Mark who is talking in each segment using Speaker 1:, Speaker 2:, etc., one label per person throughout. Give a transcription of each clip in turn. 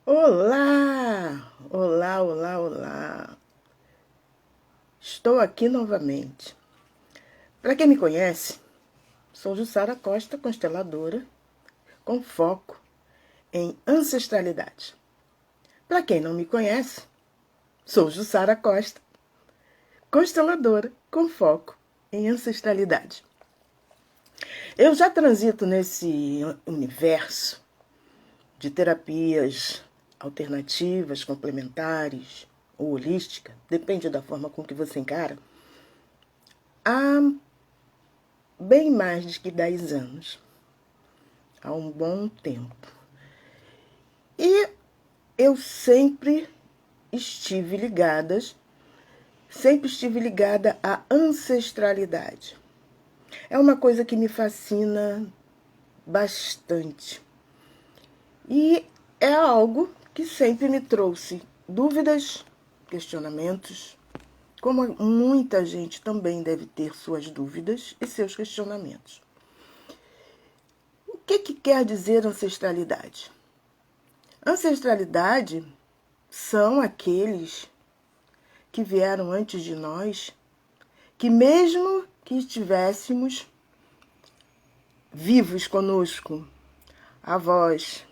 Speaker 1: Olá! Olá, olá, olá! Estou aqui novamente. Para quem me conhece, sou Jussara Costa, consteladora, com foco em ancestralidade. Para quem não me conhece, sou Jussara Costa, consteladora, com foco em ancestralidade. Eu já transito nesse universo de terapias alternativas, complementares ou holística, depende da forma com que você encara, há bem mais de 10 anos, há um bom tempo. E eu sempre estive ligada à ancestralidade. É uma coisa que me fascina bastante. E é algo que sempre me trouxe dúvidas, questionamentos, como muita gente também deve ter suas dúvidas e seus questionamentos. O que quer dizer ancestralidade? Ancestralidade são aqueles que vieram antes de nós, que mesmo que estivéssemos vivos conosco, avós,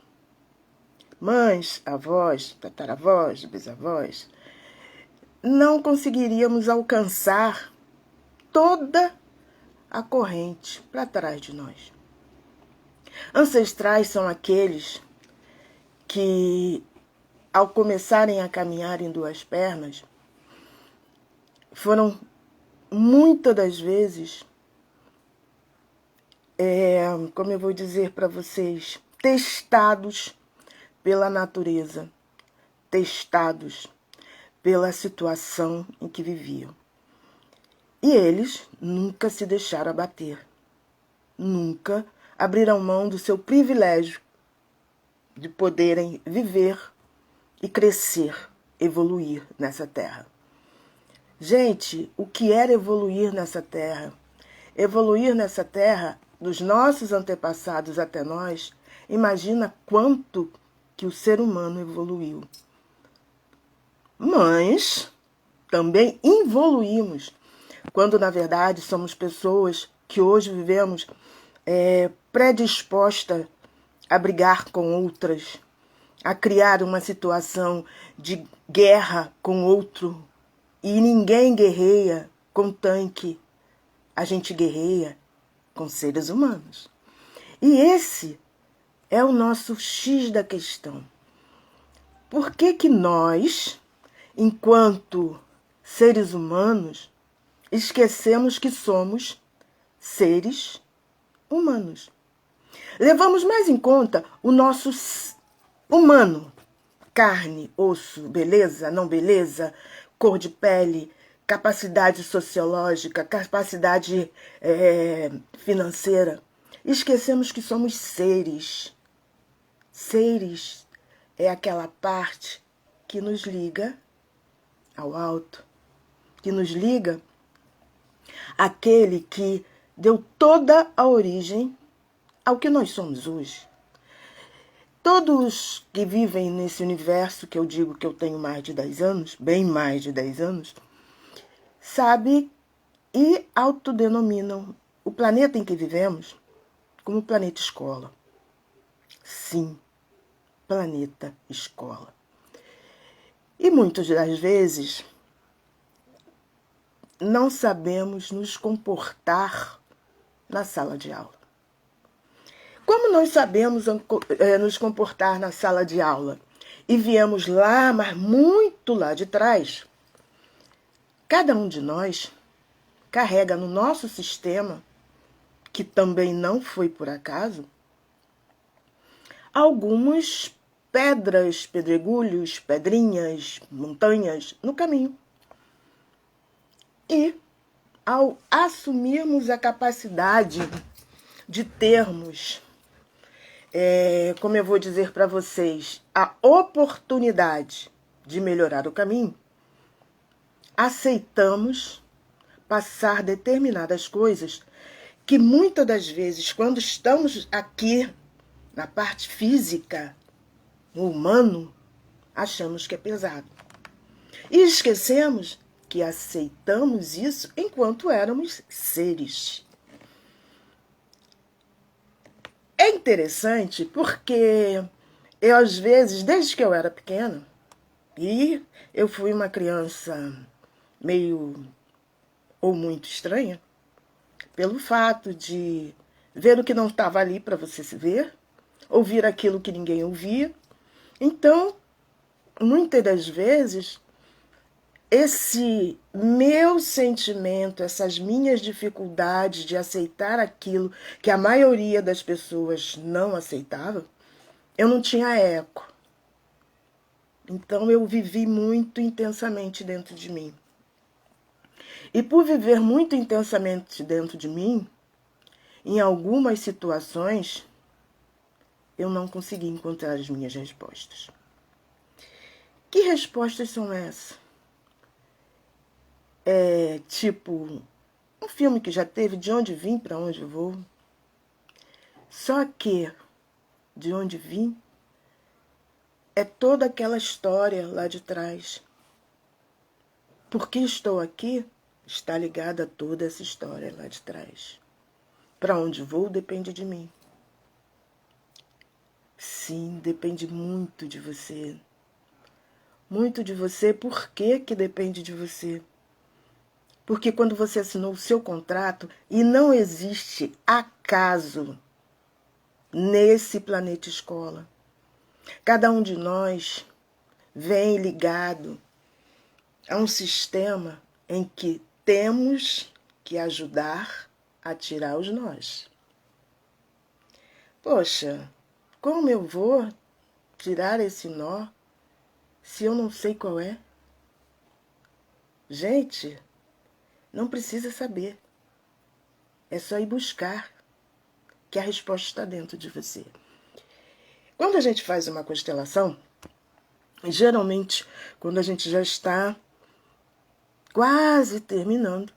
Speaker 1: mães, avós, tataravós, bisavós, não conseguiríamos alcançar toda a corrente para trás de nós. Ancestrais são aqueles que, ao começarem a caminhar em duas pernas, foram muitas das vezes, como eu vou dizer para vocês, testados pela natureza, testados pela situação em que viviam. E eles nunca se deixaram abater, nunca abriram mão do seu privilégio de poderem viver e crescer, evoluir nessa terra. Gente, o que era evoluir nessa terra? Evoluir nessa terra, dos nossos antepassados até nós, imagina quanto que o ser humano evoluiu. Mas também evoluímos, quando na verdade somos pessoas que hoje vivemos predispostas a brigar com outras, a criar uma situação de guerra com outro. E ninguém guerreia com tanque, a gente guerreia com seres humanos. E esse é o nosso X da questão. Por que nós, enquanto seres humanos, esquecemos que somos seres humanos? Levamos mais em conta o nosso humano, carne, osso, beleza, não beleza, cor de pele, capacidade sociológica, capacidade financeira. Esquecemos que somos seres. Seres é aquela parte que nos liga ao alto, que nos liga àquele que deu toda a origem ao que nós somos hoje. Todos que vivem nesse universo, que eu digo que eu tenho mais de 10 anos, bem mais de 10 anos, sabem e autodenominam o planeta em que vivemos como planeta escola. Sim, planeta escola. E muitas das vezes não sabemos nos comportar na sala de aula. Como nós sabemos nos comportar na sala de aula e viemos lá, mas muito lá de trás, cada um de nós carrega no nosso sistema, que também não foi por acaso, algumas pedras, pedregulhos, pedrinhas, montanhas no caminho. E ao assumirmos a capacidade de termos, como eu vou dizer para vocês, a oportunidade de melhorar o caminho, aceitamos passar determinadas coisas que muitas das vezes, quando estamos aqui na parte física, no humano, achamos que é pesado. E esquecemos que aceitamos isso enquanto éramos seres. É interessante porque eu, às vezes, desde que eu era pequena, e eu fui uma criança meio ou muito estranha, pelo fato de ver o que não estava ali para você se ver, ouvir aquilo que ninguém ouvia. Então, muitas das vezes, esse meu sentimento, essas minhas dificuldades de aceitar aquilo que a maioria das pessoas não aceitava, eu não tinha eco. Então eu vivi muito intensamente dentro de mim. E por viver muito intensamente dentro de mim, em algumas situações, eu não consegui encontrar as minhas respostas. Que respostas são essas? Tipo, um filme que já teve De Onde Vim, Para Onde Vou. Só que de onde vim é toda aquela história lá de trás. Por que estou aqui está ligada a toda essa história lá de trás. Para onde vou depende de mim. Sim, depende muito de você. Muito de você. Por que que depende de você? Porque quando você assinou o seu contrato, e não existe acaso nesse planeta escola. Cada um de nós vem ligado a um sistema em que temos que ajudar a tirar os nós. Poxa, como eu vou tirar esse nó se eu não sei qual é? Gente, não precisa saber. É só ir buscar, que a resposta está dentro de você. Quando a gente faz uma constelação, geralmente, quando a gente já está quase terminando,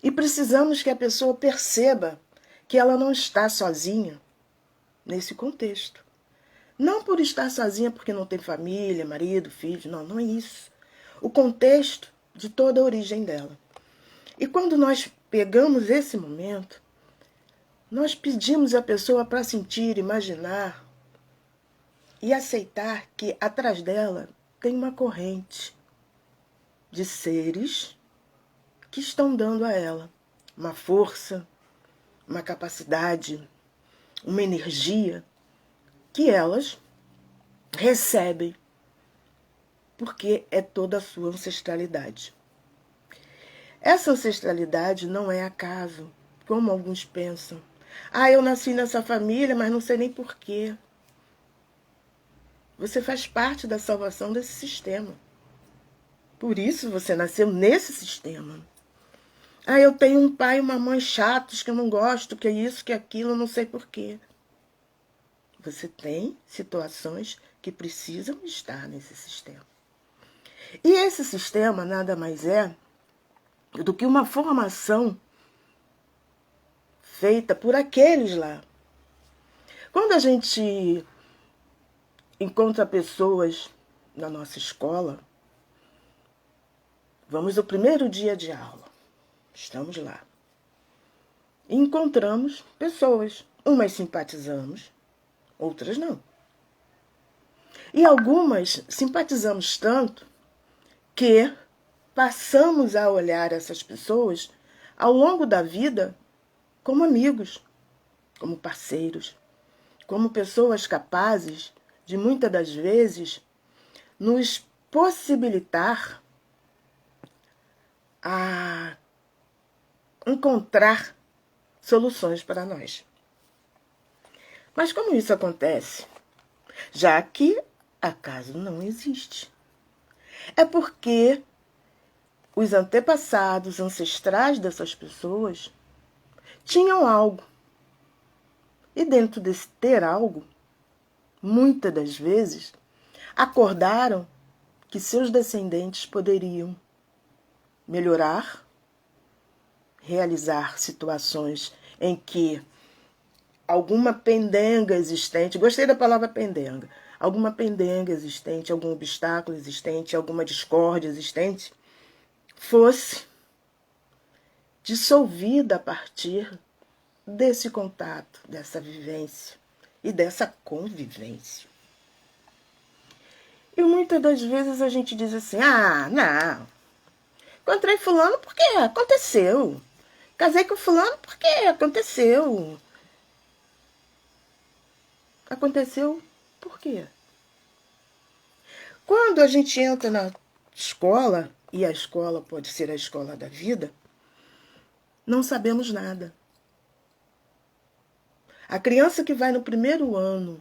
Speaker 1: e precisamos que a pessoa perceba que ela não está sozinha nesse contexto. Não por estar sozinha porque não tem família, marido, filho, não, não é isso. O contexto de toda a origem dela. E quando nós pegamos esse momento, nós pedimos à pessoa para sentir, imaginar e aceitar que atrás dela tem uma corrente de seres que estão dando a ela uma força, uma capacidade, uma energia que elas recebem, porque é toda a sua ancestralidade. Essa ancestralidade não é acaso, como alguns pensam. Ah, eu nasci nessa família, mas não sei nem porquê. Você faz parte da salvação desse sistema. Por isso você nasceu nesse sistema. Ah, eu tenho um pai e uma mãe chatos que eu não gosto, que é isso, que é aquilo, eu não sei porquê. Você tem situações que precisam estar nesse sistema. E esse sistema nada mais é do que uma formação feita por aqueles lá. Quando a gente encontra pessoas na nossa escola, vamos no primeiro dia de aula, estamos lá. E encontramos pessoas, umas simpatizamos, outras não. E algumas simpatizamos tanto que passamos a olhar essas pessoas ao longo da vida como amigos, como parceiros, como pessoas capazes de muitas das vezes nos possibilitar a encontrar soluções para nós. Mas como isso acontece? Já que acaso não existe. É porque os antepassados, ancestrais dessas pessoas, tinham algo. E dentro desse ter algo, muitas das vezes, acordaram que seus descendentes poderiam melhorar, realizar situações em que alguma pendenga existente, gostei da palavra pendenga, alguma pendenga existente, algum obstáculo existente, alguma discórdia existente, fosse dissolvida a partir desse contato, dessa vivência e dessa convivência. E muitas das vezes a gente diz assim, não, encontrei fulano porque aconteceu. Casei com fulano porque aconteceu. Aconteceu por quê? Quando a gente entra na escola, e a escola pode ser a escola da vida, não sabemos nada. A criança que vai no primeiro ano,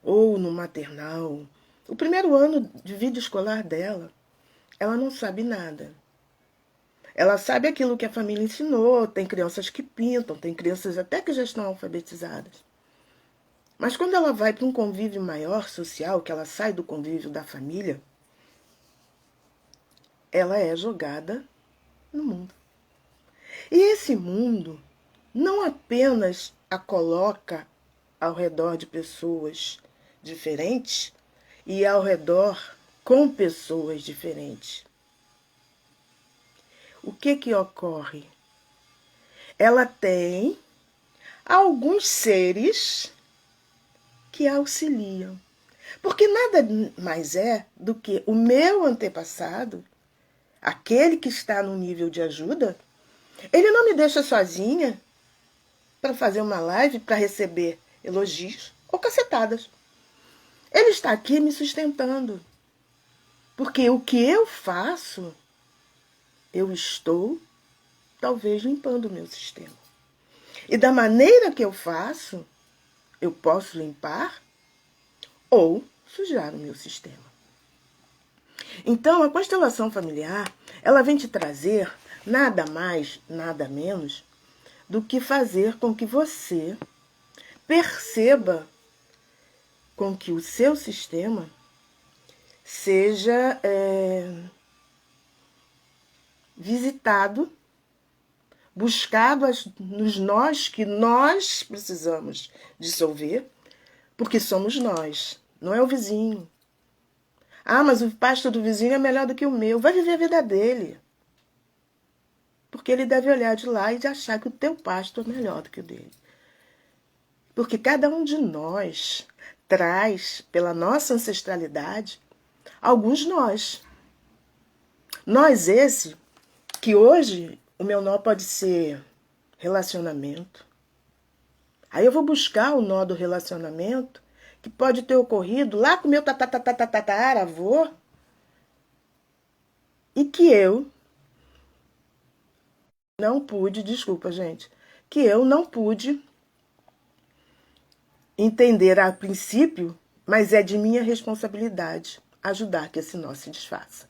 Speaker 1: ou no maternal, o primeiro ano de vida escolar dela, ela não sabe nada. Ela sabe aquilo que a família ensinou, tem crianças que pintam, tem crianças até que já estão alfabetizadas. Mas quando ela vai para um convívio maior, social, que ela sai do convívio da família, ela é jogada no mundo. E esse mundo não apenas a coloca ao redor de pessoas diferentes e ao redor com pessoas diferentes. O que ocorre? Ela tem alguns seres que auxiliam. Porque nada mais é do que o meu antepassado, aquele que está no nível de ajuda, ele não me deixa sozinha para fazer uma live, para receber elogios ou cacetadas. Ele está aqui me sustentando. Porque o que eu faço, eu estou, talvez, limpando o meu sistema. E da maneira que eu faço, eu posso limpar ou sujar o meu sistema. Então, a constelação familiar, ela vem te trazer nada mais, nada menos do que fazer com que você perceba com que o seu sistema seja visitado, buscado nos nós que nós precisamos dissolver, porque somos nós, não é o vizinho. Mas o pasto do vizinho é melhor do que o meu. Vai viver a vida dele. Porque ele deve olhar de lá e achar que o teu pasto é melhor do que o dele. Porque cada um de nós traz, pela nossa ancestralidade, alguns nós. Nós esse, que hoje o meu nó pode ser relacionamento. Aí eu vou buscar o nó do relacionamento que pode ter ocorrido lá com o meu tataravô e que eu não pude, desculpa, gente, que eu não pude entender a princípio, mas é de minha responsabilidade ajudar que esse nó se desfaça.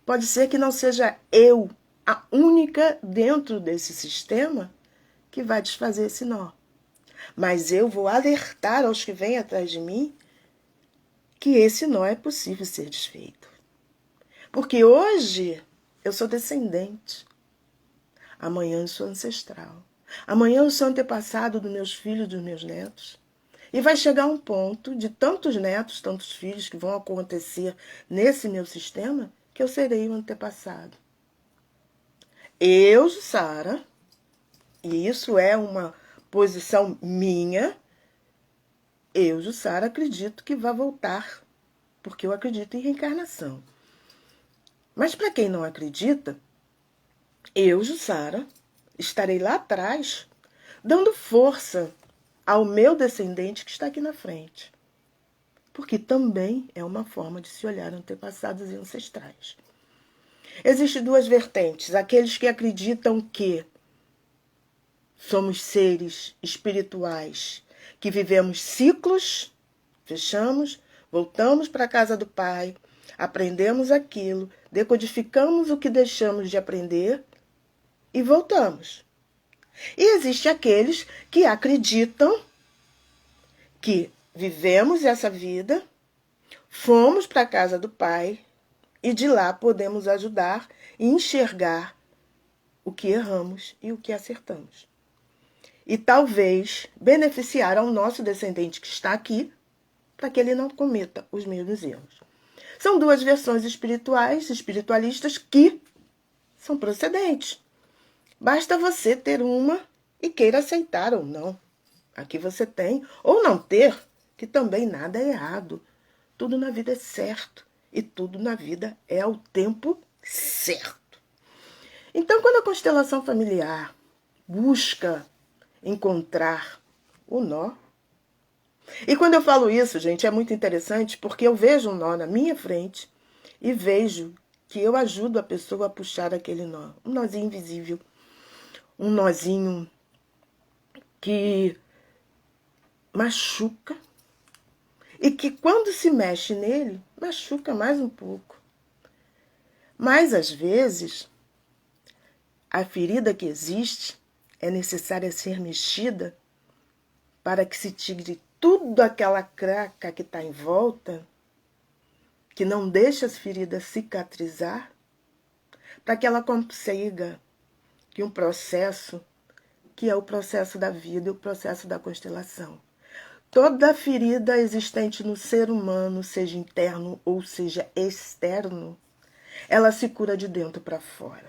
Speaker 1: Pode ser que não seja eu a única dentro desse sistema que vai desfazer esse nó. Mas eu vou alertar aos que vêm atrás de mim que esse nó é possível ser desfeito. Porque hoje eu sou descendente. Amanhã eu sou ancestral. Amanhã eu sou antepassado dos meus filhos e dos meus netos. E vai chegar um ponto de tantos netos, tantos filhos que vão acontecer nesse meu sistema, que eu serei o antepassado. Eu, Jussara, e isso é uma posição minha, eu, Jussara, acredito que vai voltar, porque eu acredito em reencarnação. Mas para quem não acredita, eu, Jussara, estarei lá atrás, dando força ao meu descendente que está aqui na frente. Porque também é uma forma de se olhar antepassados e ancestrais. Existem duas vertentes. Aqueles que acreditam que somos seres espirituais, que vivemos ciclos, fechamos, voltamos para a casa do Pai, aprendemos aquilo, decodificamos o que deixamos de aprender e voltamos. E existem aqueles que acreditam que vivemos essa vida, fomos para a casa do Pai e de lá podemos ajudar e enxergar o que erramos e o que acertamos. E talvez beneficiar ao nosso descendente que está aqui para que ele não cometa os mesmos erros. São duas versões espiritualistas que são procedentes. Basta você ter uma e queira aceitar ou não. Aqui você tem, ou não ter, que também nada é errado. Tudo na vida é certo e tudo na vida é ao tempo certo. Então, quando a constelação familiar busca encontrar o nó, e quando eu falo isso, gente, é muito interessante porque eu vejo um nó na minha frente e vejo que eu ajudo a pessoa a puxar aquele nó. Um nozinho invisível, um nozinho que machuca e que quando se mexe nele, machuca mais um pouco. Mas às vezes, a ferida que existe é necessária ser mexida para que se tire tudo aquela craca que está em volta, que não deixa as feridas cicatrizar, para que ela consiga que um processo, que é o processo da vida e o processo da constelação. Toda ferida existente no ser humano, seja interno ou seja externo, ela se cura de dentro para fora.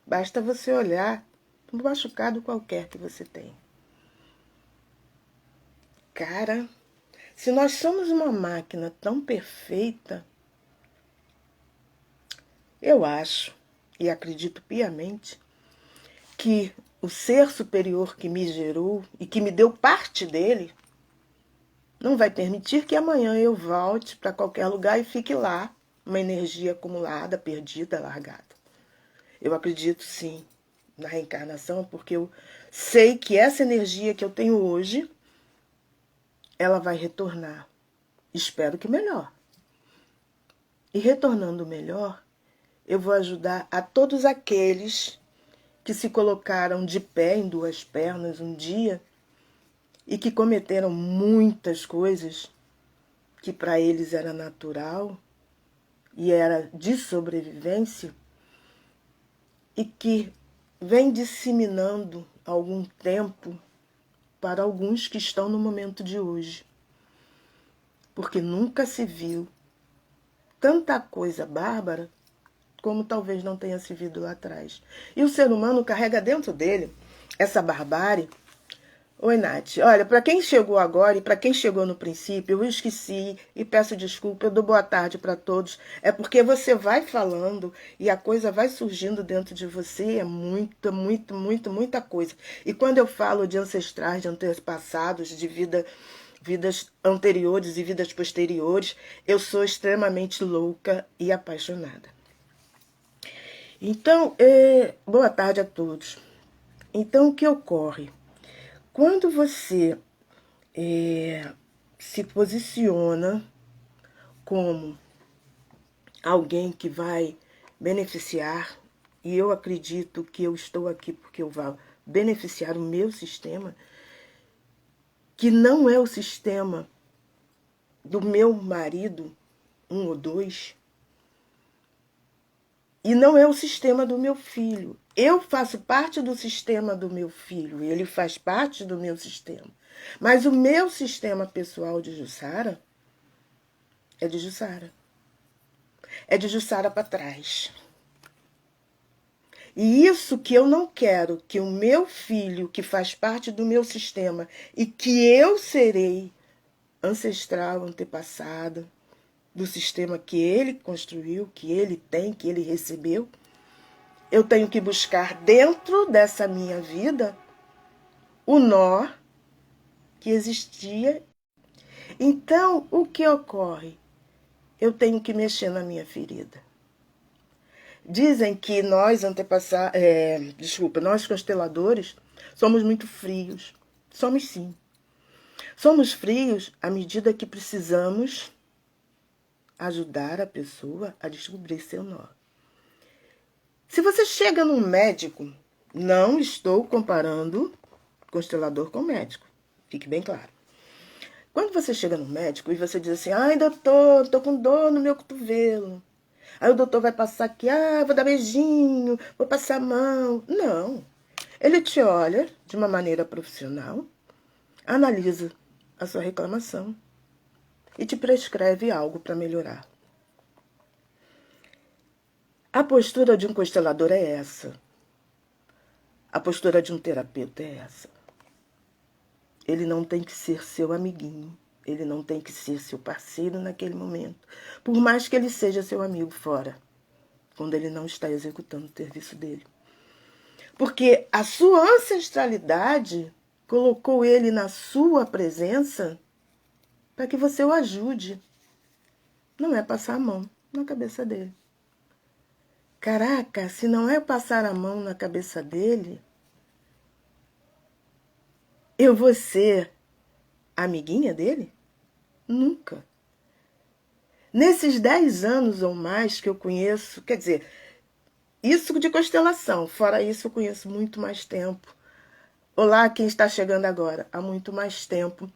Speaker 1: Basta você olhar um machucado qualquer que você tem. Cara, se nós somos uma máquina tão perfeita, eu acho e acredito piamente que o ser superior que me gerou e que me deu parte dele não vai permitir que amanhã eu volte para qualquer lugar e fique lá, uma energia acumulada, perdida, largada. Eu acredito sim na reencarnação porque eu sei que essa energia que eu tenho hoje, ela vai retornar. Espero que melhor. E retornando melhor, eu vou ajudar a todos aqueles que se colocaram de pé em duas pernas um dia e que cometeram muitas coisas que para eles era natural e era de sobrevivência e que vem disseminando há algum tempo para alguns que estão no momento de hoje. Porque nunca se viu tanta coisa bárbara como talvez não tenha se visto lá atrás. E o ser humano carrega dentro dele essa barbárie. Oi, Nath. Olha, para quem chegou agora e para quem chegou no princípio, eu esqueci e peço desculpa, eu dou boa tarde para todos. É porque você vai falando e a coisa vai surgindo dentro de você, é muita coisa. E quando eu falo de ancestrais, de antepassados, de vidas anteriores e vidas posteriores, eu sou extremamente louca e apaixonada. Então, boa tarde a todos. Então, o que ocorre? Quando você se posiciona como alguém que vai beneficiar, e eu acredito que eu estou aqui porque eu vou beneficiar o meu sistema, que não é o sistema do meu marido, um ou dois, e não é o sistema do meu filho. Eu faço parte do sistema do meu filho, ele faz parte do meu sistema. Mas o meu sistema pessoal de Jussara é de Jussara. É de Jussara para trás. E isso que eu não quero que o meu filho, que faz parte do meu sistema, e que eu serei ancestral, antepassada, do sistema que ele construiu, que ele tem, que ele recebeu, eu tenho que buscar dentro dessa minha vida o nó que existia. Então, o que ocorre? Eu tenho que mexer na minha ferida. Dizem que nós nós consteladores, somos muito frios. Somos sim. Somos frios à medida que precisamos ajudar a pessoa a descobrir seu nó. Se você chega num médico, não estou comparando constelador com médico. Fique bem claro. Quando você chega no médico e você diz assim, ai doutor, tô com dor no meu cotovelo. Aí o doutor vai passar aqui, vou dar beijinho, vou passar a mão. Não. Ele te olha de uma maneira profissional, analisa a sua reclamação e te prescreve algo para melhorar. A postura de um constelador é essa. A postura de um terapeuta é essa. Ele não tem que ser seu amiguinho. Ele não tem que ser seu parceiro naquele momento. Por mais que ele seja seu amigo fora, quando ele não está executando o serviço dele. Porque a sua ancestralidade colocou ele na sua presença para que você o ajude. Não é passar a mão na cabeça dele. Caraca, se não é passar a mão na cabeça dele, eu vou ser amiguinha dele? Nunca. Nesses 10 anos ou mais que eu conheço, quer dizer, isso de constelação, fora isso eu conheço muito mais tempo. Olá, quem está chegando agora, há muito mais tempo,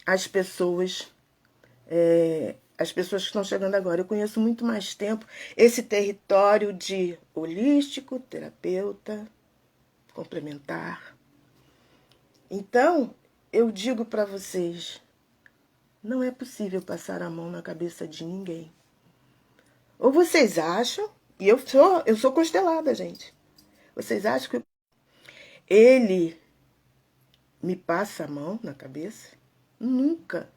Speaker 1: as pessoas que estão chegando agora, eu conheço muito mais tempo esse território de holístico, terapeuta, complementar. Então, eu digo para vocês, não é possível passar a mão na cabeça de ninguém. Ou vocês acham, e eu sou constelada, gente. Vocês acham que ele me passa a mão na cabeça? Nunca.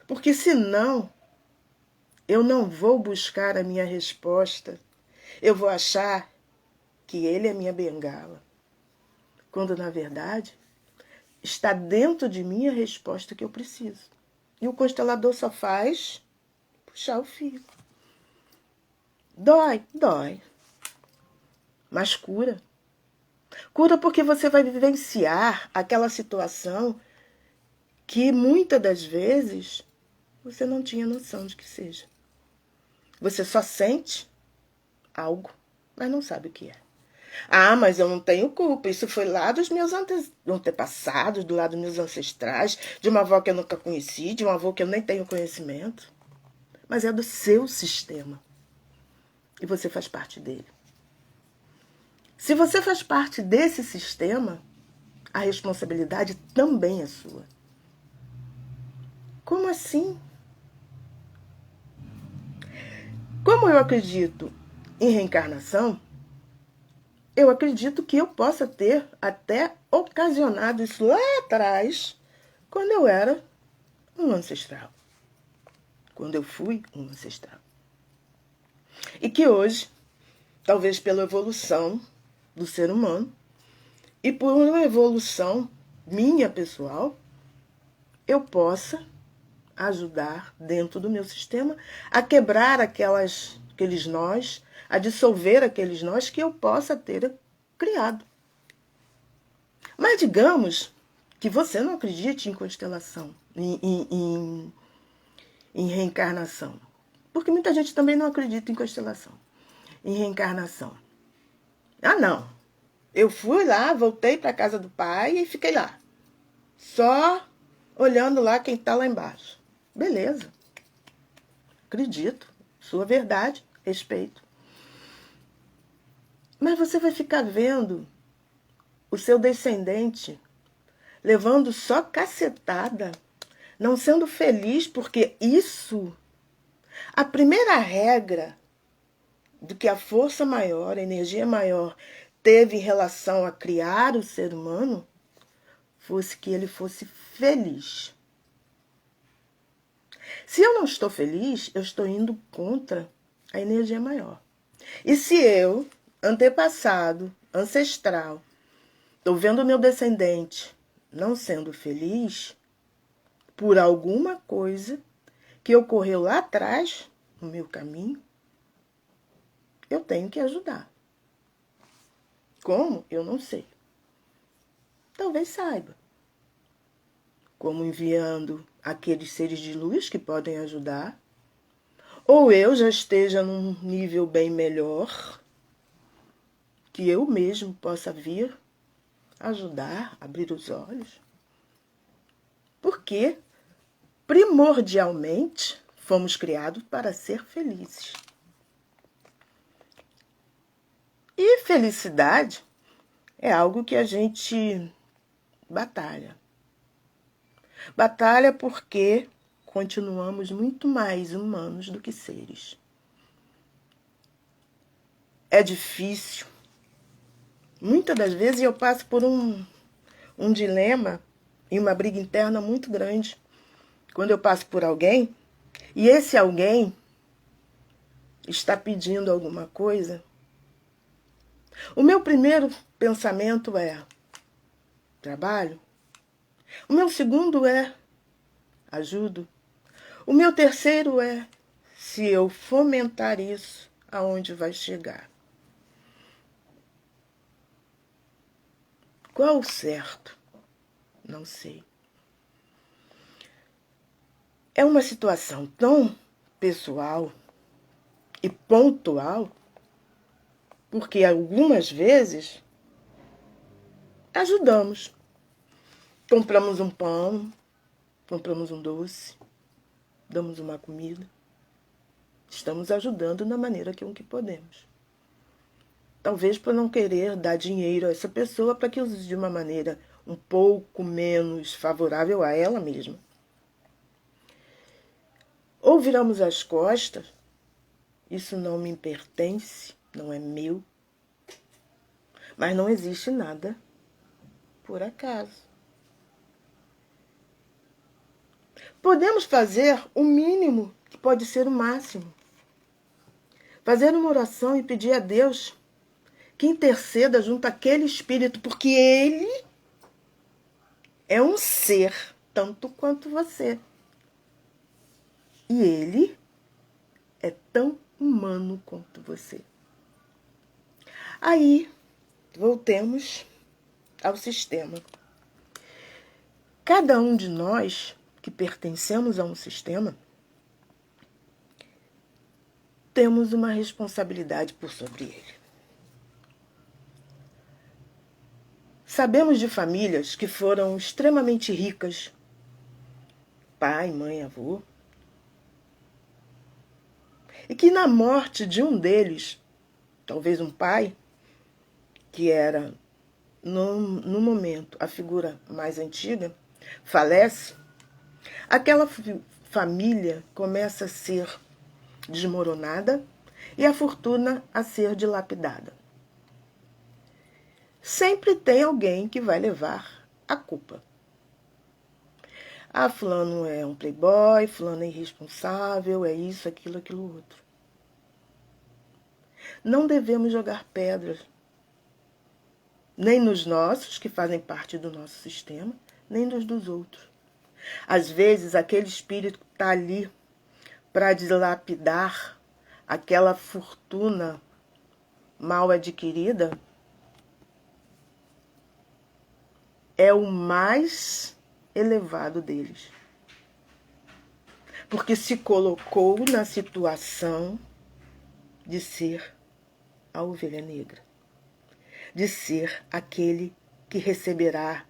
Speaker 1: Porque senão, eu não vou buscar a minha resposta. Eu vou achar que ele é minha bengala. Quando, na verdade, está dentro de mim a resposta que eu preciso. E o constelador só faz puxar o fio. Dói, dói. Mas cura. Cura porque você vai vivenciar aquela situação que muitas das vezes você não tinha noção de que seja. Você só sente algo, mas não sabe o que é. Ah, mas eu não tenho culpa. Isso foi lá dos meus antepassados, do lado dos meus ancestrais, de uma avó que eu nunca conheci, de um avô que eu nem tenho conhecimento. Mas é do seu sistema. E você faz parte dele. Se você faz parte desse sistema, a responsabilidade também é sua. Como assim? Como eu acredito em reencarnação, eu acredito que eu possa ter até ocasionado isso lá atrás, quando eu era um ancestral. Quando eu fui um ancestral. E que hoje, talvez pela evolução do ser humano, e por uma evolução minha pessoal, eu possa ajudar dentro do meu sistema a quebrar aqueles nós, a dissolver aqueles nós que eu possa ter criado. Mas digamos que você não acredite em constelação, em reencarnação. Porque muita gente também não acredita em constelação, em reencarnação. Ah, não. Eu fui lá, voltei para a casa do pai e fiquei lá. Só olhando lá quem está lá embaixo. Beleza. Acredito. Sua verdade, respeito. Mas você vai ficar vendo o seu descendente levando só cacetada, não sendo feliz, porque isso, a primeira regra do que a força maior, a energia maior, teve em relação a criar o ser humano, fosse que ele fosse feliz. Se eu não estou feliz, eu estou indo contra a energia maior. E se eu, antepassado, ancestral, estou vendo o meu descendente não sendo feliz por alguma coisa que ocorreu lá atrás, no meu caminho, eu tenho que ajudar. Como? Eu não sei. Talvez saiba. Como enviando aqueles seres de luz que podem ajudar. Ou eu já esteja num nível bem melhor, que eu mesmo possa vir ajudar, abrir os olhos. Porque, primordialmente, fomos criados para ser felizes. E felicidade é algo que a gente batalha. Batalha porque continuamos muito mais humanos do que seres. É difícil. Muitas das vezes eu passo por um dilema e uma briga interna muito grande quando eu passo por alguém e esse alguém está pedindo alguma coisa. O meu primeiro pensamento é trabalho. O meu segundo é ajudo. O meu terceiro é se eu fomentar isso, aonde vai chegar? Qual o certo? Não sei. É uma situação tão pessoal e pontual, porque algumas vezes ajudamos. Compramos um pão, compramos um doce, damos uma comida. Estamos ajudando da maneira que podemos. Talvez por não querer dar dinheiro a essa pessoa para que use de uma maneira um pouco menos favorável a ela mesma. Ou viramos as costas, isso não me pertence, não é meu, mas não existe nada por acaso. Podemos fazer o mínimo, que pode ser o máximo. Fazer uma oração e pedir a Deus que interceda junto àquele espírito, porque ele é um ser tanto quanto você. E ele é tão humano quanto você. Aí, voltemos ao sistema. Cada um de nós que pertencemos a um sistema, temos uma responsabilidade por sobre ele. Sabemos de famílias que foram extremamente ricas, pai, mãe, avô, e que na morte de um deles, talvez um pai, que era no momento a figura mais antiga, falece, aquela família começa a ser desmoronada e a fortuna a ser dilapidada. Sempre tem alguém que vai levar a culpa. Ah, fulano é um playboy, fulano é irresponsável, é isso, aquilo outro. Não devemos jogar pedras, nem nos nossos, que fazem parte do nosso sistema, nem nos dos outros. Às vezes, aquele espírito está ali para dilapidar aquela fortuna mal adquirida, é o mais elevado deles. Porque se colocou na situação de ser a ovelha negra, de ser aquele que receberá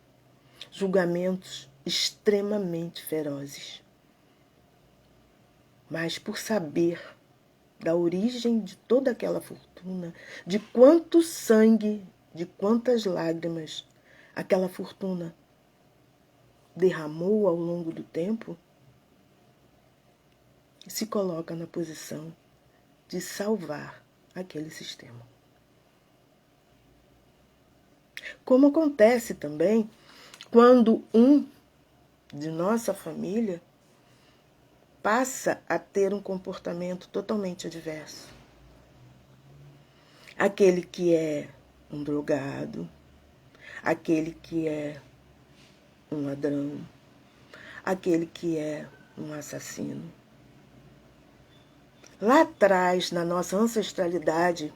Speaker 1: julgamentos extremamente ferozes. Mas por saber da origem de toda aquela fortuna, de quanto sangue, de quantas lágrimas aquela fortuna derramou ao longo do tempo, se coloca na posição de salvar aquele sistema. Como acontece também quando um de nossa família passa a ter um comportamento totalmente adverso. Aquele que é um drogado, aquele que é um ladrão, aquele que é um assassino. Lá atrás, na nossa ancestralidade,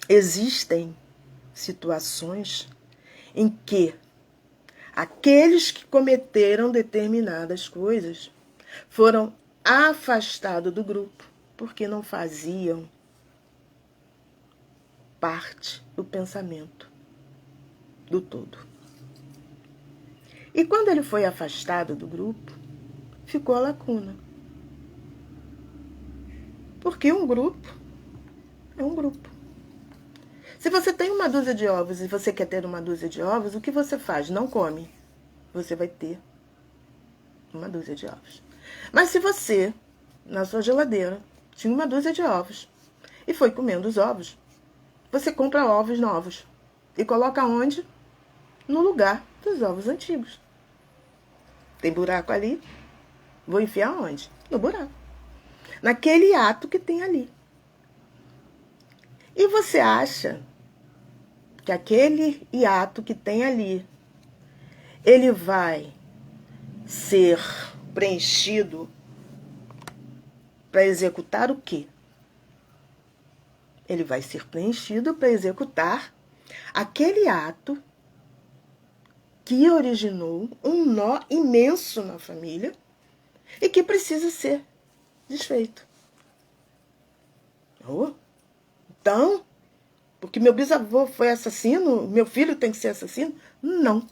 Speaker 1: existem situações em que aqueles que cometeram determinadas coisas foram afastados do grupo porque não faziam parte do pensamento do todo. E quando ele foi afastado do grupo, ficou a lacuna. Porque um grupo é um grupo. Se você tem uma dúzia de ovos e você quer ter uma dúzia de ovos, o que você faz? Não come. Você vai ter uma dúzia de ovos. Mas se você, na sua geladeira, tinha uma dúzia de ovos e foi comendo os ovos, você compra ovos novos e coloca onde? No lugar dos ovos antigos. Tem buraco ali? Vou enfiar onde? No buraco. Naquele ato que tem ali. E você acha que aquele hiato que tem ali, ele vai ser preenchido para executar o quê? Ele vai ser preenchido para executar aquele ato que originou um nó imenso na família e que precisa ser desfeito. Oh, então, porque meu bisavô foi assassino, meu filho tem que ser assassino? Não.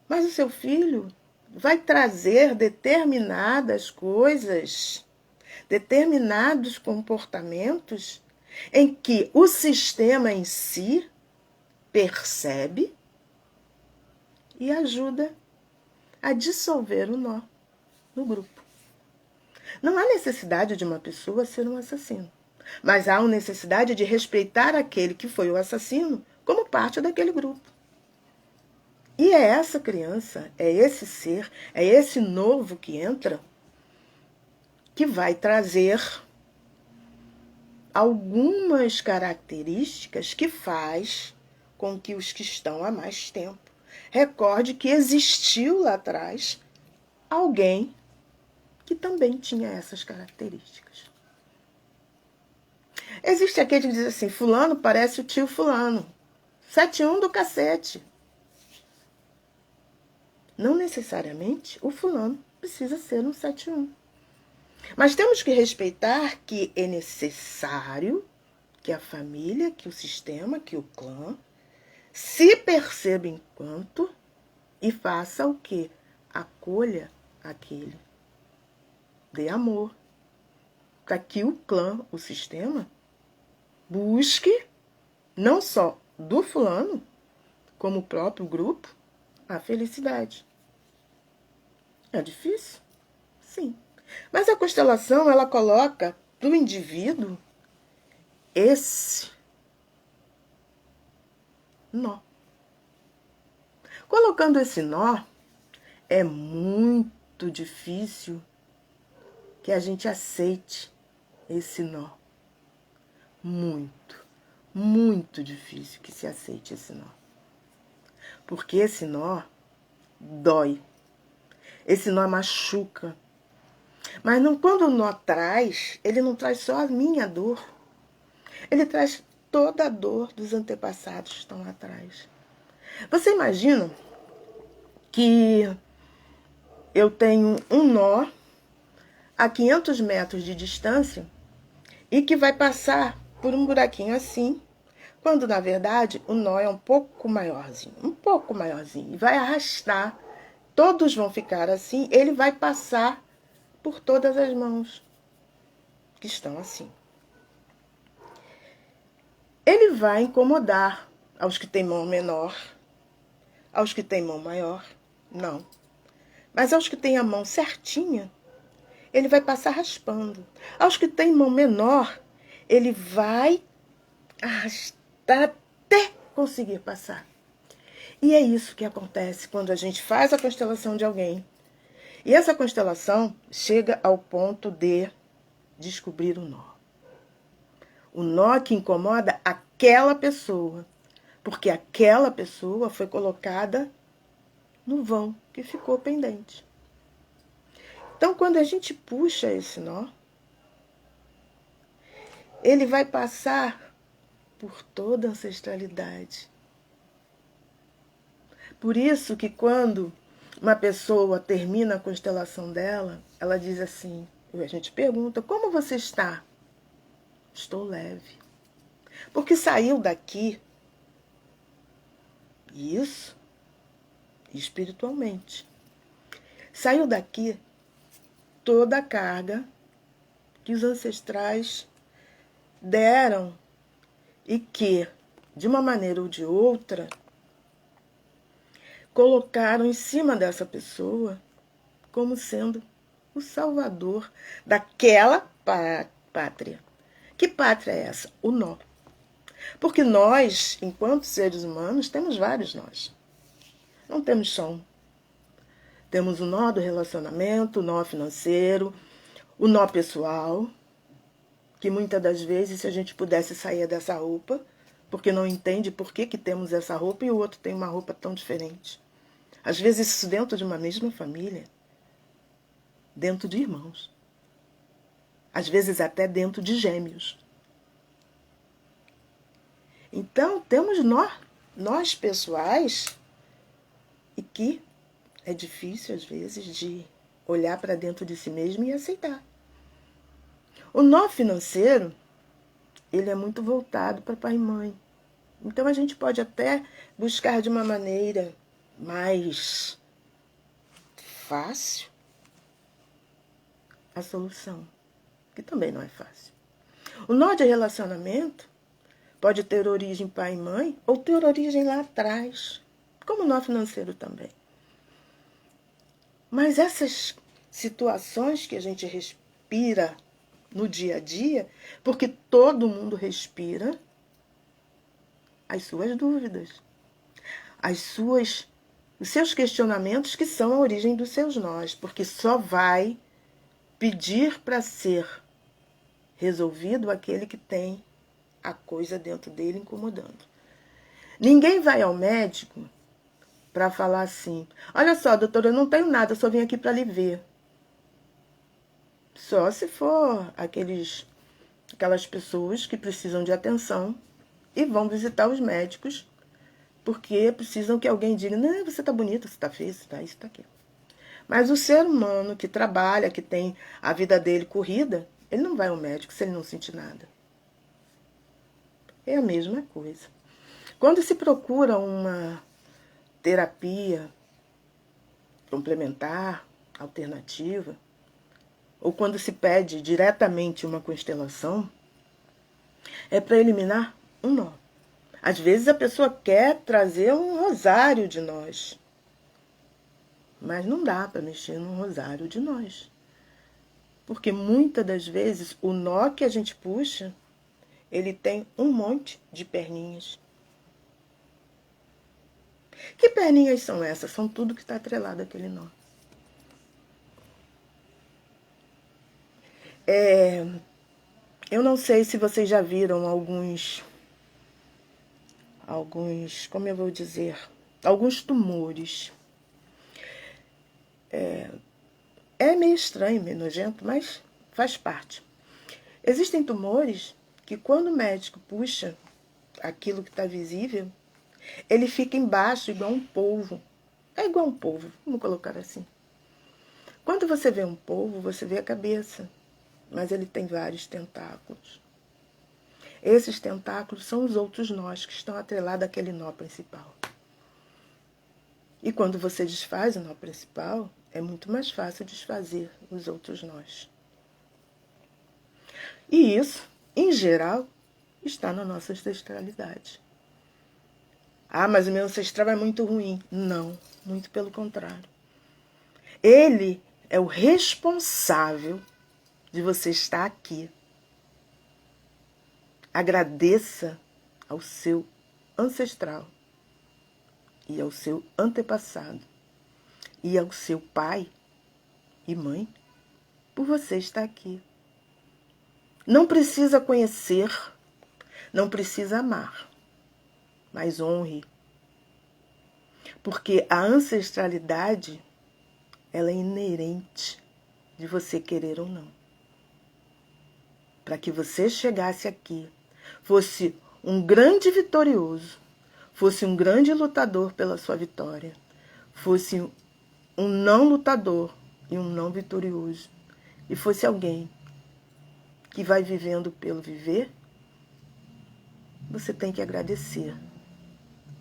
Speaker 1: Mas o seu filho vai trazer determinadas coisas, determinados comportamentos em que o sistema em si percebe e ajuda a dissolver o nó no grupo. Não há necessidade de uma pessoa ser um assassino, mas há uma necessidade de respeitar aquele que foi o assassino como parte daquele grupo. E é essa criança, é esse ser, é esse novo que entra, que vai trazer algumas características que faz com que os que estão há mais tempo recorde que existiu lá atrás alguém que também tinha essas características. Existe aquele que diz assim, fulano parece o tio fulano, 71 do cacete. Não necessariamente o fulano precisa ser um 71. Mas temos que respeitar que é necessário que a família, que o sistema, que o clã se perceba enquanto e faça o quê? Acolha aquele. Dê amor. Para que o clã, o sistema, busque não só do fulano, como o próprio grupo, a felicidade. É difícil? Sim. Mas a constelação, ela coloca para o indivíduo esse nó. Colocando esse nó, é muito difícil que a gente aceite esse nó. Muito, muito difícil que se aceite esse nó. Porque esse nó dói. Esse nó machuca. Mas não, quando o nó traz, ele não traz só a minha dor. Ele traz toda a dor dos antepassados que estão lá atrás. Você imagina que eu tenho um nó a 500 metros de distância e que vai passar por um buraquinho assim, quando na verdade o nó é um pouco maiorzinho, e vai arrastar, todos vão ficar assim, ele vai passar por todas as mãos que estão assim. Ele vai incomodar aos que têm mão menor, aos que têm mão maior, não. Mas aos que têm a mão certinha, ele vai passar raspando. Aos que têm mão menor, ele vai arrastar até conseguir passar. E é isso que acontece quando a gente faz a constelação de alguém. E essa constelação chega ao ponto de descobrir o nó. O nó que incomoda aquela pessoa. Porque aquela pessoa foi colocada no vão que ficou pendente. Então, quando a gente puxa esse nó, ele vai passar por toda a ancestralidade. Por isso que quando uma pessoa termina a constelação dela, ela diz assim, a gente pergunta, como você está? Estou leve. Porque saiu daqui, isso, espiritualmente, saiu daqui toda a carga que os ancestrais deram e que, de uma maneira ou de outra, colocaram em cima dessa pessoa como sendo o salvador daquela pátria. Que pátria é essa? O nó. Porque nós, enquanto seres humanos, temos vários nós. Não temos só um. Temos o nó do relacionamento, o nó financeiro, o nó pessoal, que muitas das vezes, se a gente pudesse sair dessa roupa, porque não entende por que temos essa roupa e o outro tem uma roupa tão diferente. Às vezes isso dentro de uma mesma família, dentro de irmãos. Às vezes até dentro de gêmeos. Então, temos nós pessoais, e que é difícil, às vezes, de olhar para dentro de si mesmo e aceitar. O nó financeiro, ele é muito voltado para pai e mãe. Então, a gente pode até buscar de uma maneira mais fácil a solução, que também não é fácil. O nó de relacionamento pode ter origem pai e mãe ou ter origem lá atrás, como o nó financeiro também. Mas essas situações que a gente respira no dia a dia, porque todo mundo respira as suas dúvidas, os seus questionamentos, que são a origem dos seus nós, porque só vai pedir para ser resolvido aquele que tem a coisa dentro dele incomodando. Ninguém vai ao médico para falar assim: olha só, doutora, eu não tenho nada, eu só vim aqui para lhe ver. Só se for aquelas pessoas que precisam de atenção e vão visitar os médicos porque precisam que alguém diga: não, você está bonita, você está feia, você está isso, está aquilo. Mas o ser humano que trabalha, que tem a vida dele corrida, ele não vai ao médico se ele não sentir nada. É a mesma coisa. Quando se procura uma terapia complementar, alternativa, ou quando se pede diretamente uma constelação, é para eliminar um nó. Às vezes a pessoa quer trazer um rosário de nós, mas não dá para mexer num rosário de nós. Porque muitas das vezes o nó que a gente puxa, ele tem um monte de perninhas. Que perninhas são essas? São tudo que está atrelado àquele nó. Eu não sei se vocês já viram alguns, como eu vou dizer, alguns tumores. É meio estranho, meio nojento, mas faz parte. Existem tumores que quando o médico puxa aquilo que está visível, ele fica embaixo igual um polvo. É igual um polvo, vamos colocar assim. Quando você vê um polvo, você vê a cabeça, mas ele tem vários tentáculos. Esses tentáculos são os outros nós que estão atrelados àquele nó principal. E quando você desfaz o nó principal, é muito mais fácil desfazer os outros nós. E isso, em geral, está na nossa ancestralidade. Ah, mas o meu ancestral é muito ruim. Não, muito pelo contrário. Ele é o responsável de você estar aqui. Agradeça ao seu ancestral e ao seu antepassado e ao seu pai e mãe por você estar aqui. Não precisa conhecer, não precisa amar, mas honre. Porque a ancestralidade, ela é inerente de você querer ou não. Para que você chegasse aqui, fosse um grande vitorioso, fosse um grande lutador pela sua vitória, fosse um não lutador e um não vitorioso, e fosse alguém que vai vivendo pelo viver, você tem que agradecer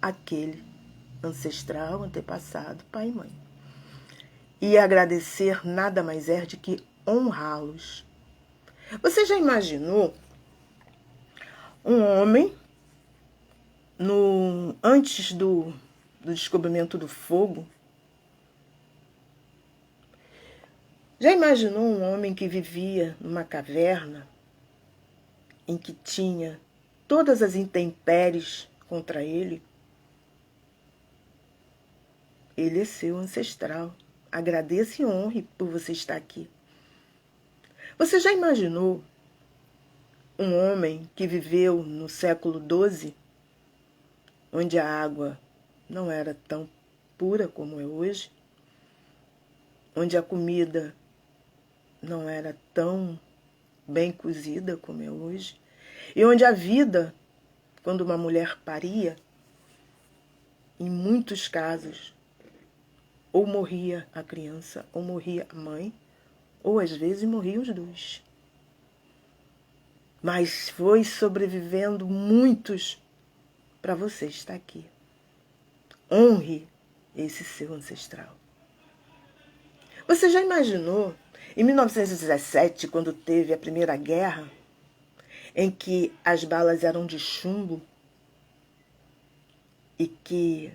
Speaker 1: aquele ancestral, antepassado, pai e mãe. E agradecer nada mais é de que honrá-los. Você já imaginou um homem, antes do descobrimento do fogo, Já imaginou um homem que vivia numa caverna em que tinha todas as intempéries contra ele? Ele é seu ancestral. Agradeça e honre por você estar aqui. Você já imaginou um homem que viveu no século XII, onde a água não era tão pura como é hoje, onde a comida não era tão bem cozida como é hoje, e onde a vida, quando uma mulher paria, em muitos casos, ou morria a criança, ou morria a mãe, ou às vezes morriam os dois. Mas foi sobrevivendo muitos para você estar aqui. Honre esse seu ancestral. Você já imaginou, em 1917, quando teve a Primeira Guerra, em que as balas eram de chumbo e que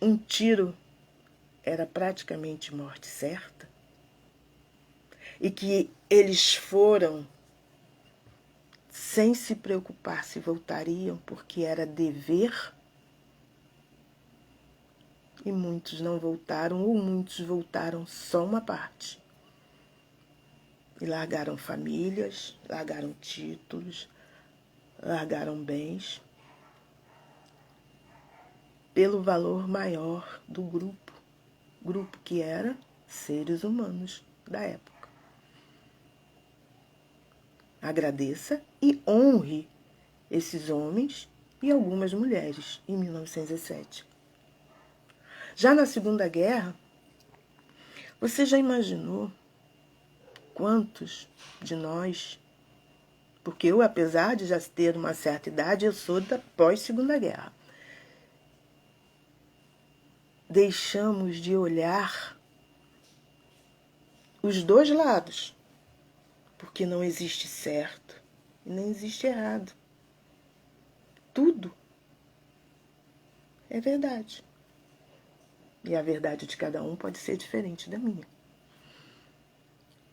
Speaker 1: um tiro era praticamente morte certa? E que eles foram sem se preocupar se voltariam, porque era dever? E muitos não voltaram, ou muitos voltaram só uma parte. E largaram famílias, largaram títulos, largaram bens, pelo valor maior do grupo que era seres humanos da época. Agradeça e honre esses homens e algumas mulheres em 1917. Já na Segunda Guerra, você já imaginou quantos de nós, porque eu, apesar de já ter uma certa idade, eu sou da pós-Segunda Guerra, deixamos de olhar os dois lados, porque não existe certo e nem existe errado. Tudo é verdade. E a verdade de cada um pode ser diferente da minha.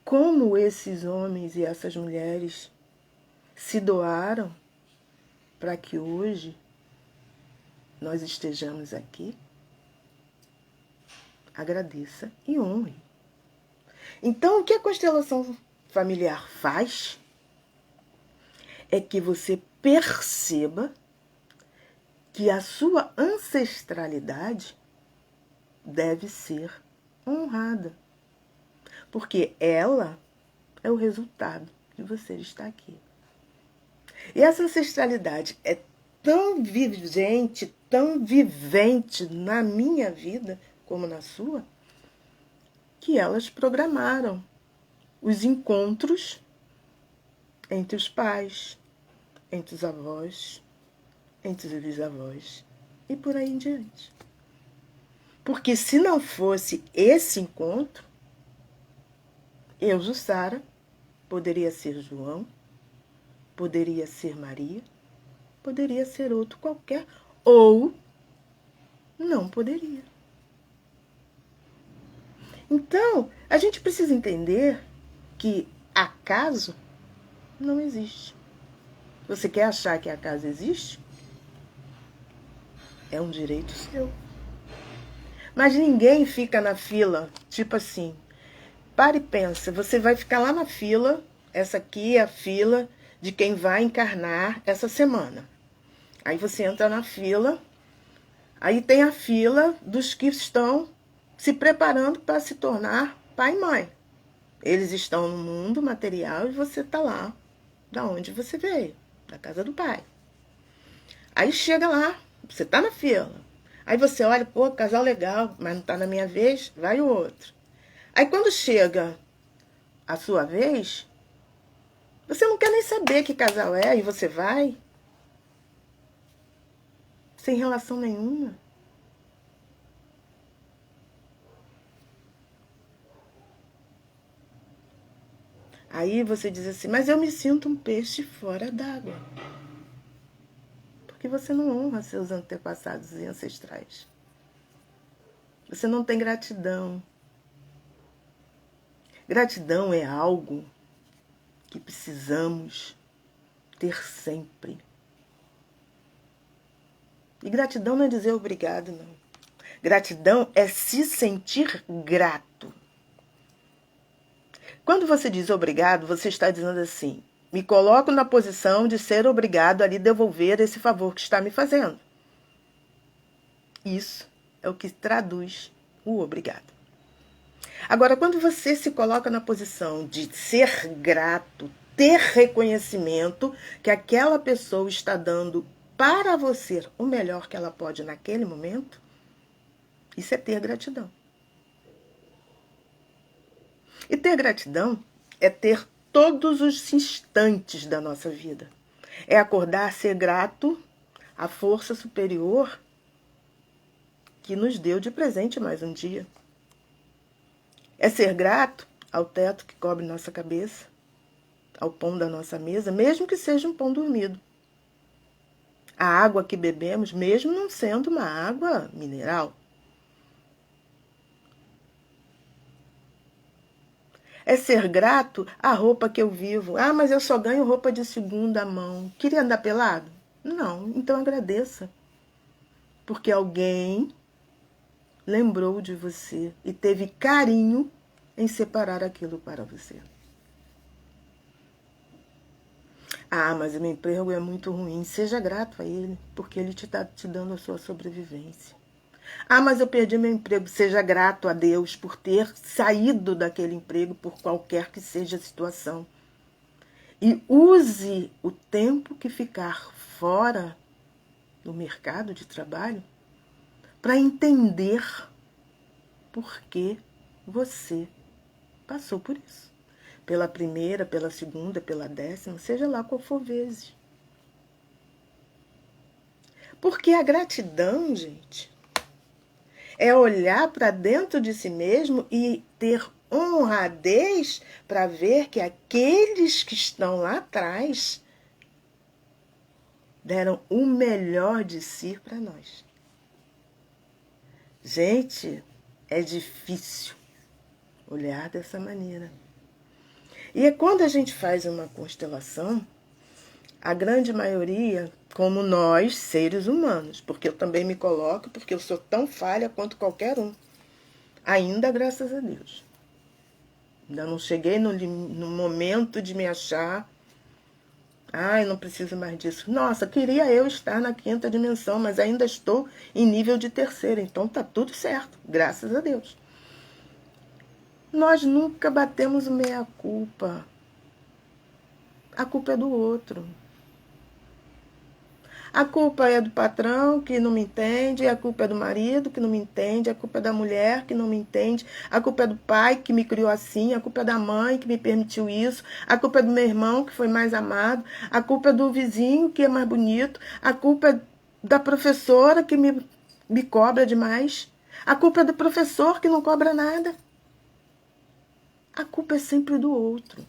Speaker 1: Como esses homens e essas mulheres se doaram para que hoje nós estejamos aqui? Agradeça e honre. Então, o que a constelação familiar faz é que você perceba que a sua ancestralidade deve ser honrada, porque ela é o resultado de você estar aqui. E essa ancestralidade é tão vigente, tão vivente na minha vida como na sua, que elas programaram os encontros entre os pais, entre os avós, entre os bisavós e por aí em diante. Porque se não fosse esse encontro, eu, Jussara, poderia ser João, poderia ser Maria, poderia ser outro qualquer, ou não poderia. Então, a gente precisa entender que acaso não existe. Você quer achar que acaso existe? É um direito seu. Mas ninguém fica na fila, tipo assim, para e pensa, você vai ficar lá na fila, essa aqui é a fila de quem vai encarnar essa semana. Aí você entra na fila, aí tem a fila dos que estão se preparando para se tornar pai e mãe. Eles estão no mundo material e você está lá, da onde você veio, da casa do pai. Aí chega lá, você está na fila. Aí você olha, pô, casal legal, mas não está na minha vez, vai o outro. Aí quando chega a sua vez, você não quer nem saber que casal é e você vai, sem relação nenhuma. Aí você diz assim, mas eu me sinto um peixe fora d'água. Porque você não honra seus antepassados e ancestrais. Você não tem gratidão. Gratidão é algo que precisamos ter sempre. E gratidão não é dizer obrigado, não. Gratidão é se sentir grato. Quando você diz obrigado, você está dizendo assim: me coloco na posição de ser obrigado a lhe devolver esse favor que está me fazendo. Isso é o que traduz o obrigado. Agora, quando você se coloca na posição de ser grato, ter reconhecimento que aquela pessoa está dando para você o melhor que ela pode naquele momento, isso é ter gratidão. E ter gratidão é ter todos os instantes da nossa vida. É acordar, ser grato à força superior que nos deu de presente mais um dia. É ser grato ao teto que cobre nossa cabeça, ao pão da nossa mesa, mesmo que seja um pão dormido. A água que bebemos, mesmo não sendo uma água mineral. É ser grato à roupa que eu vivo. Ah, mas eu só ganho roupa de segunda mão. Queria andar pelado? Não, então agradeça. Porque alguém lembrou de você e teve carinho em separar aquilo para você. Ah, mas o meu emprego é muito ruim. Seja grato a ele, porque ele está te dando a sua sobrevivência. Ah, mas eu perdi meu emprego. Seja grato a Deus por ter saído daquele emprego, por qualquer que seja a situação. E use o tempo que ficar fora do mercado de trabalho para entender por que você passou por isso. Pela primeira, pela segunda, pela 10ª, seja lá qual for vezes. Porque a gratidão, gente, é olhar para dentro de si mesmo e ter honradez para ver que aqueles que estão lá atrás deram o melhor de si para nós. Gente, é difícil olhar dessa maneira. E é quando a gente faz uma constelação, a grande maioria, como nós, seres humanos, porque eu também me coloco, porque eu sou tão falha quanto qualquer um. Ainda, graças a Deus. Ainda não cheguei no momento de me achar, ai, não preciso mais disso. Nossa, queria eu estar na 5ª dimensão, mas ainda estou em nível de 3ª, então tá tudo certo, graças a Deus. Nós nunca batemos o meia-culpa. A culpa é do outro. A culpa é do patrão que não me entende, a culpa é do marido que não me entende, a culpa é da mulher que não me entende, a culpa é do pai que me criou assim, a culpa é da mãe que me permitiu isso, a culpa é do meu irmão que foi mais amado, a culpa é do vizinho que é mais bonito, a culpa é da professora que me cobra demais, a culpa é do professor que não cobra nada. A culpa é sempre do outro.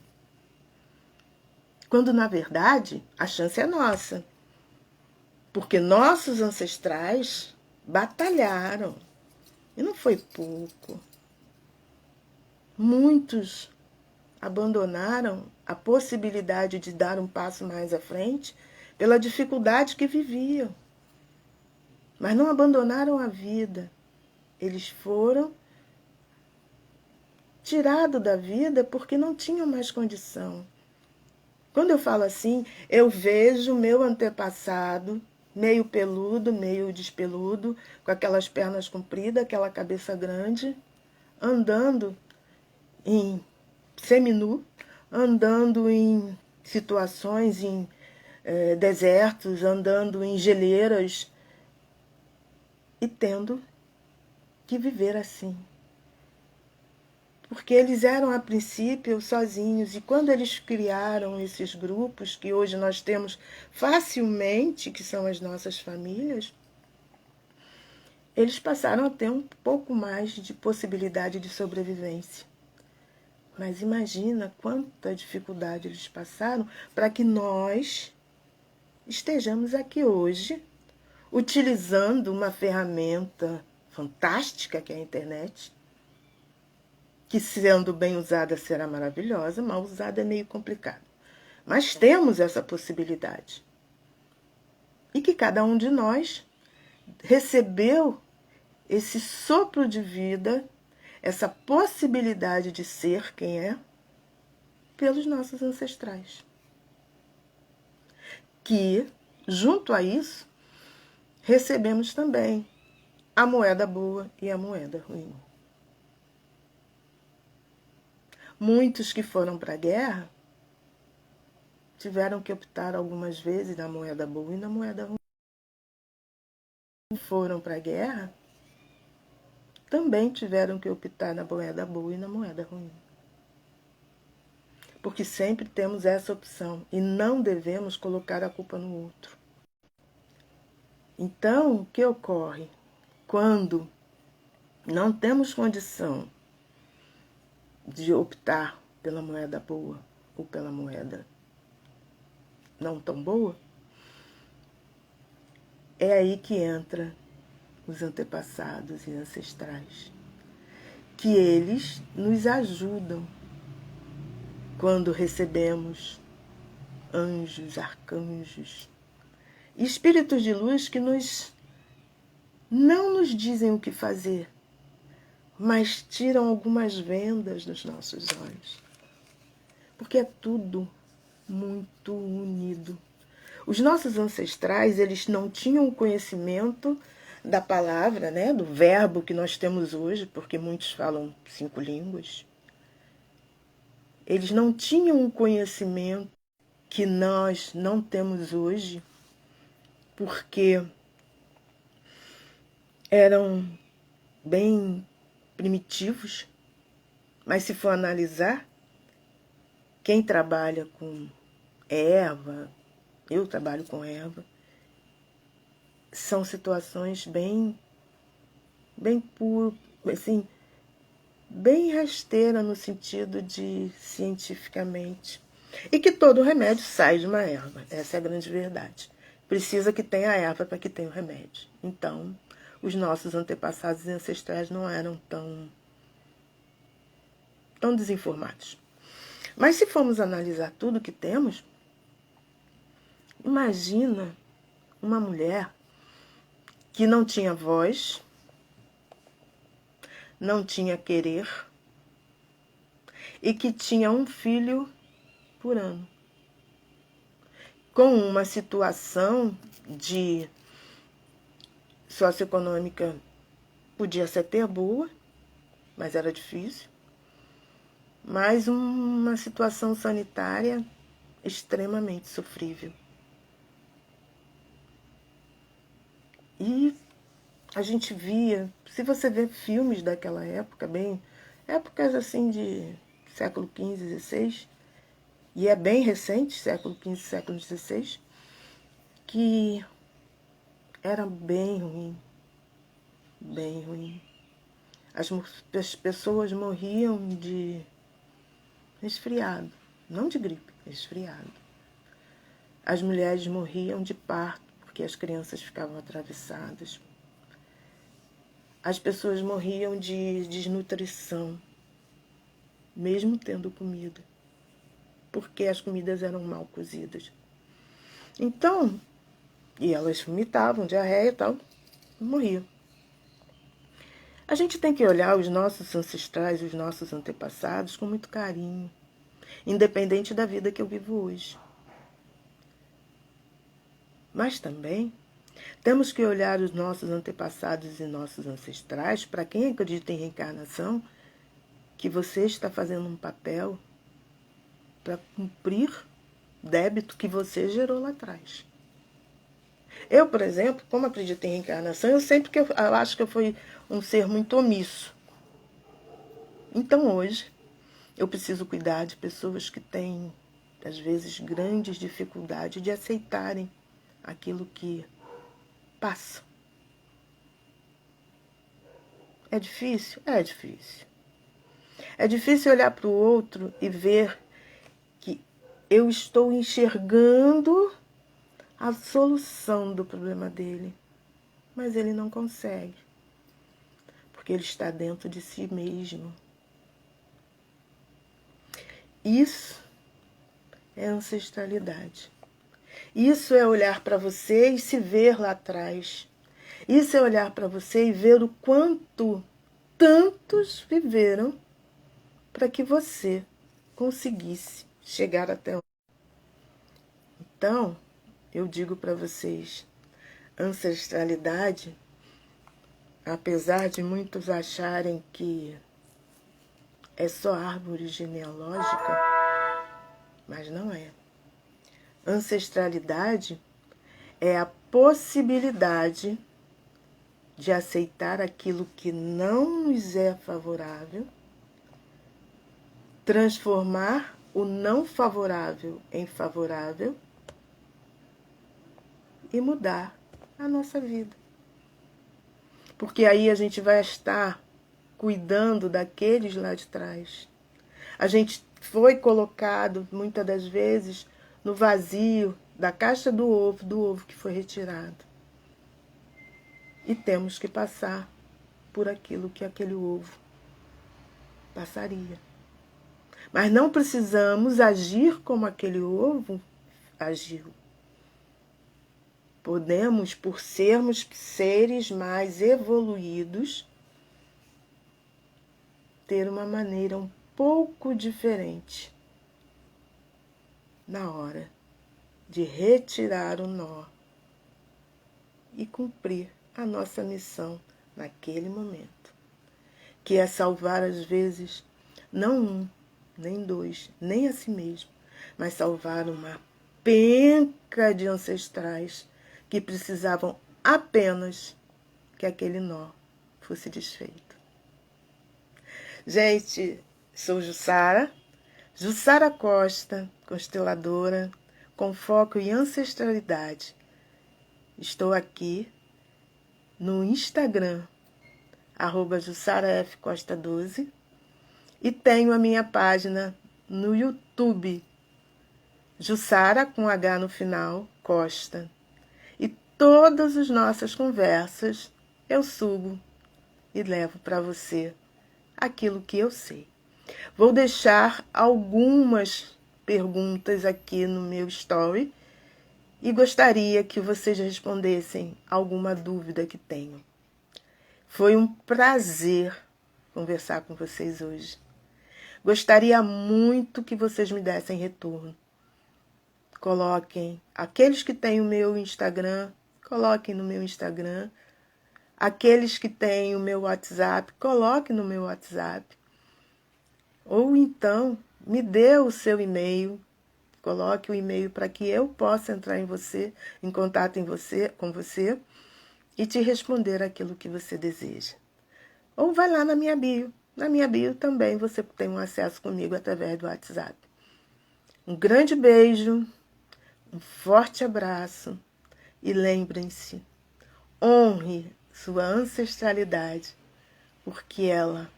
Speaker 1: Quando, na verdade, a chance é nossa. Porque nossos ancestrais batalharam. E não foi pouco. Muitos abandonaram a possibilidade de dar um passo mais à frente pela dificuldade que viviam. Mas não abandonaram a vida. Eles foram tirados da vida porque não tinham mais condição. Quando eu falo assim, eu vejo meu antepassado, meio peludo, meio despeludo, com aquelas pernas compridas, aquela cabeça grande, andando em seminu, andando em situações, em desertos, andando em geleiras e tendo que viver assim. Porque eles eram, a princípio, sozinhos. E quando eles criaram esses grupos, que hoje nós temos facilmente, que são as nossas famílias, eles passaram a ter um pouco mais de possibilidade de sobrevivência. Mas imagina quanta dificuldade eles passaram para que nós estejamos aqui hoje, utilizando uma ferramenta fantástica que é a internet, que sendo bem usada será maravilhosa, mal usada é meio complicado. Mas temos essa possibilidade. E que cada um de nós recebeu esse sopro de vida, essa possibilidade de ser quem é, pelos nossos ancestrais. Que, junto a isso, recebemos também a moeda boa e a moeda ruim. Muitos que foram para a guerra tiveram que optar algumas vezes na moeda boa e na moeda ruim. Foram para a guerra também tiveram que optar na moeda boa e na moeda ruim. Porque sempre temos essa opção e não devemos colocar a culpa no outro. Então, o que ocorre? Quando não temos condição de optar pela moeda boa ou pela moeda não tão boa, é aí que entra os antepassados e ancestrais, que eles nos ajudam quando recebemos anjos, arcanjos, espíritos de luz que não nos dizem o que fazer, mas tiram algumas vendas dos nossos olhos. Porque é tudo muito unido. Os nossos ancestrais, eles não tinham o conhecimento da palavra, né, do verbo que nós temos hoje, porque muitos falam 5 línguas. Eles não tinham o conhecimento que nós não temos hoje, porque eram bem primitivos. Mas se for analisar, quem trabalha com erva, eu trabalho com erva, são situações bem assim, bem rasteira no sentido de cientificamente. E que todo remédio sai de uma erva, essa é a grande verdade. Precisa que tenha a erva para que tenha o remédio. Então, os nossos antepassados e ancestrais não eram tão desinformados. Mas se formos analisar tudo que temos, imagina uma mulher que não tinha voz, não tinha querer e que tinha um filho por ano. Com uma situação de socioeconômica podia ser até boa, mas era difícil. Mas uma situação sanitária extremamente sofrível. E a gente via, se você vê filmes daquela época, épocas assim de século XV, XVI, e é bem recente, século XV, século XVI, que era bem ruim, bem ruim. As pessoas morriam de resfriado, não de gripe, resfriado. As mulheres morriam de parto, porque as crianças ficavam atravessadas. As pessoas morriam de desnutrição, mesmo tendo comida, porque as comidas eram mal cozidas. Então, e elas vomitavam, diarreia e tal, morriam. A gente tem que olhar os nossos ancestrais, os nossos antepassados com muito carinho, independente da vida que eu vivo hoje. Mas também temos que olhar os nossos antepassados e nossos ancestrais, para quem acredita em reencarnação, que você está fazendo um papel para cumprir débito que você gerou lá atrás. Eu, por exemplo, como acredito em reencarnação, eu acho que eu fui um ser muito omisso. Então hoje eu preciso cuidar de pessoas que têm, às vezes, grandes dificuldades de aceitarem aquilo que passa. É difícil? É difícil. É difícil olhar para o outro e ver que eu estou enxergando a solução do problema dele, mas ele não consegue, porque ele está dentro de si mesmo. Isso é ancestralidade. Isso é olhar para você e se ver lá atrás. Isso é olhar para você e ver o quanto tantos viveram para que você conseguisse chegar até onde. Então, eu digo para vocês, ancestralidade, apesar de muitos acharem que é só árvore genealógica, mas não é. Ancestralidade é a possibilidade de aceitar aquilo que não nos é favorável, transformar o não favorável em favorável e mudar a nossa vida. Porque aí a gente vai estar cuidando daqueles lá de trás. A gente foi colocado, muitas das vezes, no vazio da caixa do ovo que foi retirado. E temos que passar por aquilo que aquele ovo passaria. Mas não precisamos agir como aquele ovo agiu. Podemos, por sermos seres mais evoluídos, ter uma maneira um pouco diferente na hora de retirar o nó e cumprir a nossa missão naquele momento, que é salvar às vezes não um, nem dois, nem a si mesmo, mas salvar uma penca de ancestrais que precisavam apenas que aquele nó fosse desfeito. Gente, sou Jussara Costa, consteladora, com foco em ancestralidade. Estou aqui no Instagram, @JussaraFCosta12, e tenho a minha página no YouTube, Jussara com H no final, Costa. E todas as nossas conversas eu subo e levo para você aquilo que eu sei. Vou deixar algumas perguntas aqui no meu story e gostaria que vocês respondessem alguma dúvida que tenham. Foi um prazer conversar com vocês hoje. Gostaria muito que vocês me dessem retorno. Coloquem, aqueles que têm o meu Instagram, coloquem no meu Instagram. Aqueles que têm o meu WhatsApp, coloquem no meu WhatsApp. Ou então, me dê o seu e-mail, coloque o e-mail para que eu possa entrar em contato com você e te responder aquilo que você deseja. Ou vai lá na minha bio. Na minha bio também você tem um acesso comigo através do WhatsApp. Um grande beijo, um forte abraço e lembrem-se, honre sua ancestralidade, porque ela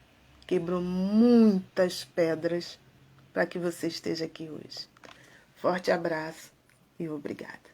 Speaker 1: quebrou muitas pedras para que você esteja aqui hoje. Forte abraço e obrigada.